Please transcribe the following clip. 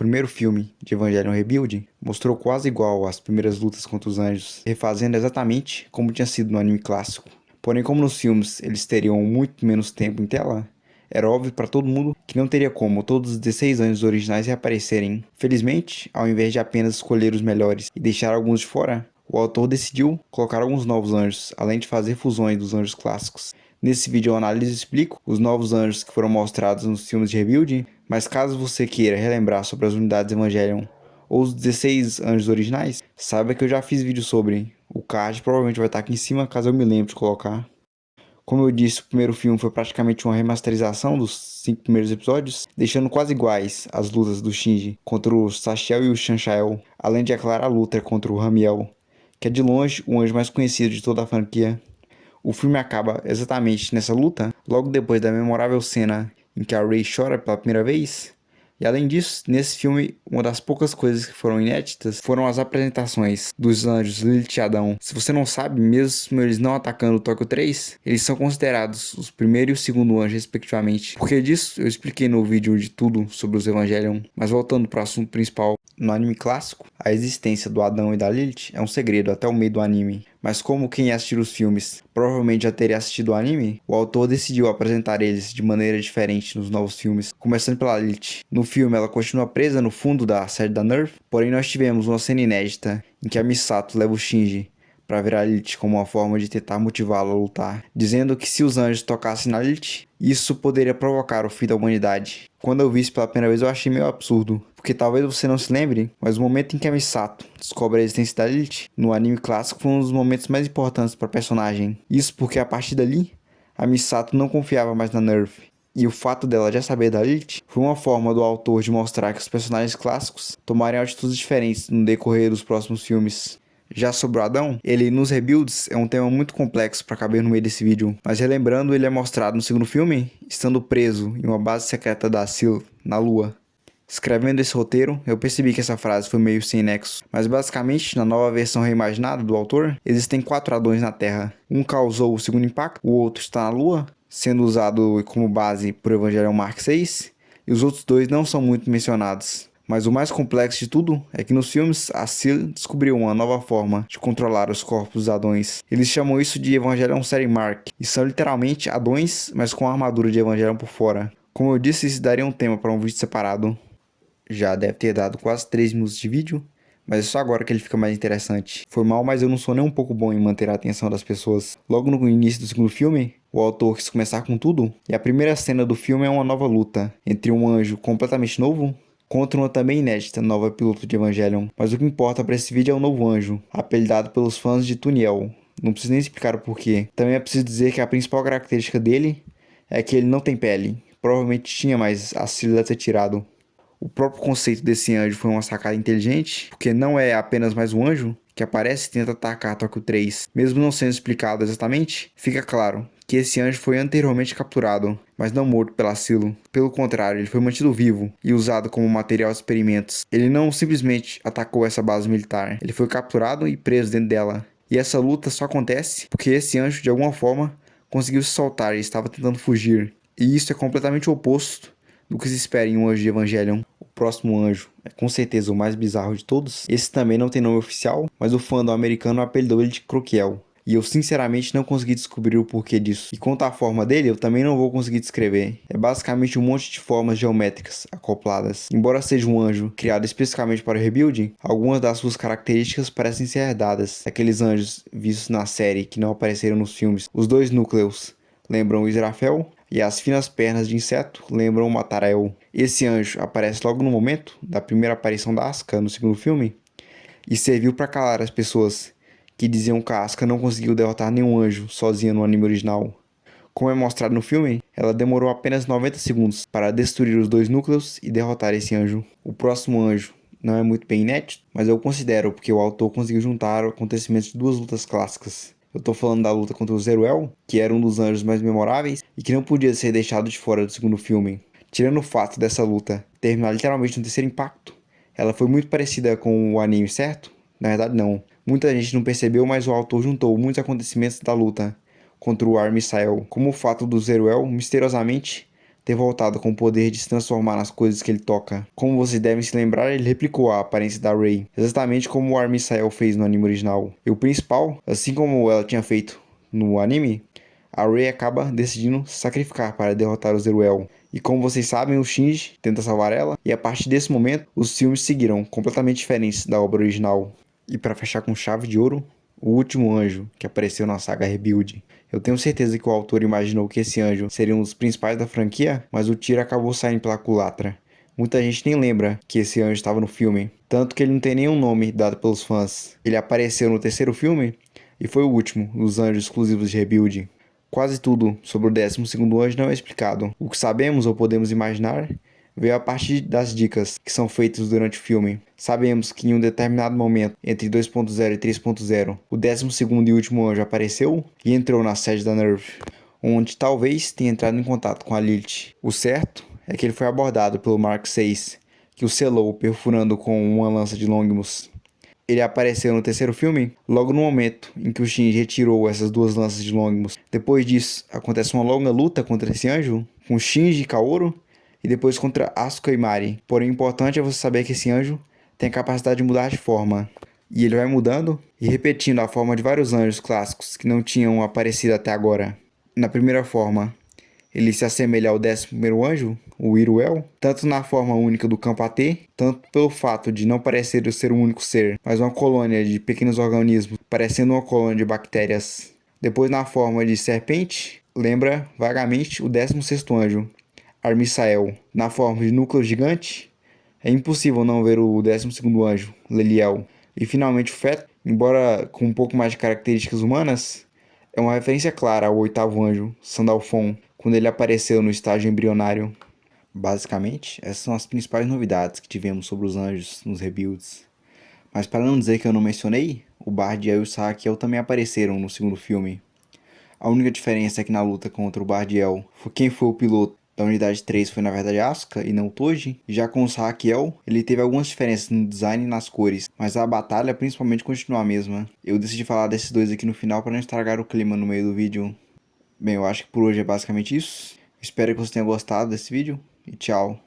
primeiro filme de Evangelion Rebuild mostrou quase igual às primeiras lutas contra os anjos, refazendo exatamente como tinha sido no anime clássico. Porém, como nos filmes eles teriam muito menos tempo em tela, era óbvio para todo mundo que não teria como todos os 16 anjos originais reaparecerem. Felizmente, ao invés de apenas escolher os melhores e deixar alguns de fora, o autor decidiu colocar alguns novos anjos, além de fazer fusões dos anjos clássicos. Nesse vídeo eu analiso e explico os novos anjos que foram mostrados nos filmes de Rebuild, mas caso você queira relembrar sobre as unidades Evangelion ou os 16 anjos originais, saiba que eu já fiz vídeo sobre. O card provavelmente vai estar aqui em cima caso eu me lembre de colocar. Como eu disse, o primeiro filme foi praticamente uma remasterização dos 5 primeiros episódios, deixando quase iguais as lutas do Shinji contra o Sachiel e o Shanchael, além de, é claro, a luta contra o Ramiel, que é de longe o anjo mais conhecido de toda a franquia. O filme acaba exatamente nessa luta, logo depois da memorável cena em que a Rei chora pela primeira vez. E além disso, nesse filme, uma das poucas coisas que foram inéditas foram as apresentações dos anjos Lilith e Adão. Se você não sabe, mesmo eles não atacando o Tóquio 3, eles são considerados os primeiro e o segundo anjo, respectivamente. Por que disso, eu expliquei no vídeo de tudo sobre os Evangelion, mas voltando para o assunto principal. No anime clássico, a existência do Adão e da Lilith é um segredo até o meio do anime. Mas como quem assistir os filmes provavelmente já teria assistido o anime, o autor decidiu apresentar eles de maneira diferente nos novos filmes, começando pela Lilith. No filme ela continua presa no fundo da sede da Nerve, porém nós tivemos uma cena inédita em que a Misato leva o Shinji para ver a Lilith como uma forma de tentar motivá-lo a lutar, dizendo que se os anjos tocassem na Lilith, isso poderia provocar o fim da humanidade. Quando eu vi isso pela primeira vez eu achei meio absurdo, porque talvez você não se lembre, mas o momento em que a Misato descobre a existência da Lilith no anime clássico foi um dos momentos mais importantes para a personagem. Isso porque a partir dali, a Misato não confiava mais na Nerve. E o fato dela já saber da Lilith foi uma forma do autor de mostrar que os personagens clássicos tomariam atitudes diferentes no decorrer dos próximos filmes. Já sobre o Adão, ele nos Rebuilds é um tema muito complexo para caber no meio desse vídeo, mas relembrando, ele é mostrado no segundo filme, estando preso em uma base secreta da SEAL, na Lua. Escrevendo esse roteiro, eu percebi que essa frase foi meio sem nexo, mas basicamente, na nova versão reimaginada do autor, existem 4 Adões na Terra. Um causou o segundo impacto, o outro está na Lua, sendo usado como base por Evangelion Mark VI, e os outros 2 não são muito mencionados. Mas o mais complexo de tudo é que nos filmes a SEAL descobriu uma nova forma de controlar os corpos dos Adões. Eles chamam isso de Evangelion Série Mark, e são literalmente Adões, mas com a armadura de Evangelion por fora. Como eu disse, isso daria um tema para um vídeo separado. Já deve ter dado quase 3 minutos de vídeo, mas é só agora que ele fica mais interessante. Foi mal, mas eu não sou nem um pouco bom em manter a atenção das pessoas. Logo no início do segundo filme, o autor quis começar com tudo, e a primeira cena do filme é uma nova luta entre um anjo completamente novo contra uma também inédita nova piloto de Evangelion. Mas o que importa para esse vídeo é o novo anjo, apelidado pelos fãs de Tuniel. Não preciso nem explicar o porquê. Também é preciso dizer que a principal característica dele é que ele não tem pele. Provavelmente tinha, mas a SEAL deve ter tirado. O próprio conceito desse anjo foi uma sacada inteligente, porque não é apenas mais um anjo que aparece e tenta atacar Tóquio 3. Mesmo não sendo explicado exatamente, fica claro que esse anjo foi anteriormente capturado, mas não morto pela SEAL. Pelo contrário, ele foi mantido vivo e usado como material de experimentos. Ele não simplesmente atacou essa base militar, ele foi capturado e preso dentro dela. E essa luta só acontece porque esse anjo, de alguma forma, conseguiu se soltar e estava tentando fugir. E isso é completamente o oposto do que se espera em um anjo de Evangelion. O próximo anjo é com certeza o mais bizarro de todos. Esse também não tem nome oficial, mas o fandom americano apelidou ele de Croquiel. E eu sinceramente não consegui descobrir o porquê disso. E quanto à forma dele, eu também não vou conseguir descrever. É basicamente um monte de formas geométricas acopladas. Embora seja um anjo criado especificamente para o rebuilding, algumas das suas características parecem ser herdadas daqueles anjos vistos na série que não apareceram nos filmes. Os 2 núcleos lembram o Israfel, e as finas pernas de inseto lembram o Matarael. Esse anjo aparece logo no momento da primeira aparição da Asuka no segundo filme, e serviu para calar as pessoas que diziam que a Asuka não conseguiu derrotar nenhum anjo sozinha no anime original. Como é mostrado no filme, ela demorou apenas 90 segundos para destruir os 2 núcleos e derrotar esse anjo. O próximo anjo não é muito bem inédito, mas eu considero porque o autor conseguiu juntar acontecimentos de 2 lutas clássicas. Eu tô falando da luta contra o Zeruel, que era um dos anjos mais memoráveis e que não podia ser deixado de fora do segundo filme. Tirando o fato dessa luta terminar literalmente no terceiro impacto, ela foi muito parecida com o anime, certo? Na verdade não. Muita gente não percebeu, mas o autor juntou muitos acontecimentos da luta contra o Armisael, como o fato do Zeruel misteriosamente ter voltado com o poder de se transformar nas coisas que ele toca. Como vocês devem se lembrar, ele replicou a aparência da Rey, exatamente como o Armisael fez no anime original. E o principal, assim como ela tinha feito no anime, a Rey acaba decidindo se sacrificar para derrotar o Zeruel. E como vocês sabem, o Shinji tenta salvar ela, e a partir desse momento, os filmes seguiram completamente diferentes da obra original. E para fechar com chave de ouro, o último anjo que apareceu na saga Rebuild. Eu tenho certeza que o autor imaginou que esse anjo seria um dos principais da franquia, mas o tiro acabou saindo pela culatra. Muita gente nem lembra que esse anjo estava no filme, tanto que ele não tem nenhum nome dado pelos fãs. Ele apareceu no terceiro filme e foi o último dos anjos exclusivos de Rebuild. Quase tudo sobre o 12º anjo não é explicado. O que sabemos ou podemos imaginar veio a partir das dicas que são feitas durante o filme. Sabemos que em um determinado momento, entre 2.0 e 3.0, o 12º e último anjo apareceu e entrou na sede da NERV, onde talvez tenha entrado em contato com a Lilith. O certo é que ele foi abordado pelo Mark VI, que o selou perfurando com uma lança de Longimus. Ele apareceu no terceiro filme logo no momento em que o Shinji retirou essas duas lanças de Longimus. Depois disso, acontece uma longa luta contra esse anjo, com Shinji e Kaoru, e depois contra Asuka e Mari. Porém, o importante é você saber que esse anjo tem a capacidade de mudar de forma. E ele vai mudando e repetindo a forma de vários anjos clássicos que não tinham aparecido até agora. Na primeira forma, ele se assemelha ao 11º anjo, o Iruel, tanto na forma única do campo AT, tanto pelo fato de não parecer ser um único ser, mas uma colônia de pequenos organismos, parecendo uma colônia de bactérias. Depois na forma de serpente, lembra vagamente o 16º anjo, Armisael. Na forma de núcleo gigante, é impossível não ver o 12º anjo, Leliel. E finalmente o feto, embora com um pouco mais de características humanas, é uma referência clara ao 8º anjo, Sandalphon, quando ele apareceu no estágio embrionário. Basicamente, essas são as principais novidades que tivemos sobre os anjos nos rebuilds. Mas para não dizer que eu não mencionei, o Bardiel e o Sakiel também apareceram no segundo filme. A única diferença é que na luta contra o Bardiel, quem foi o piloto da unidade 3 foi na verdade Asuka e não o Toji. Já com o Sakiel, ele teve algumas diferenças no design e nas cores, mas a batalha principalmente continua a mesma. Eu decidi falar desses dois aqui no final para não estragar o clima no meio do vídeo. Bem, eu acho que por hoje é basicamente isso. Espero que você tenha gostado desse vídeo e tchau.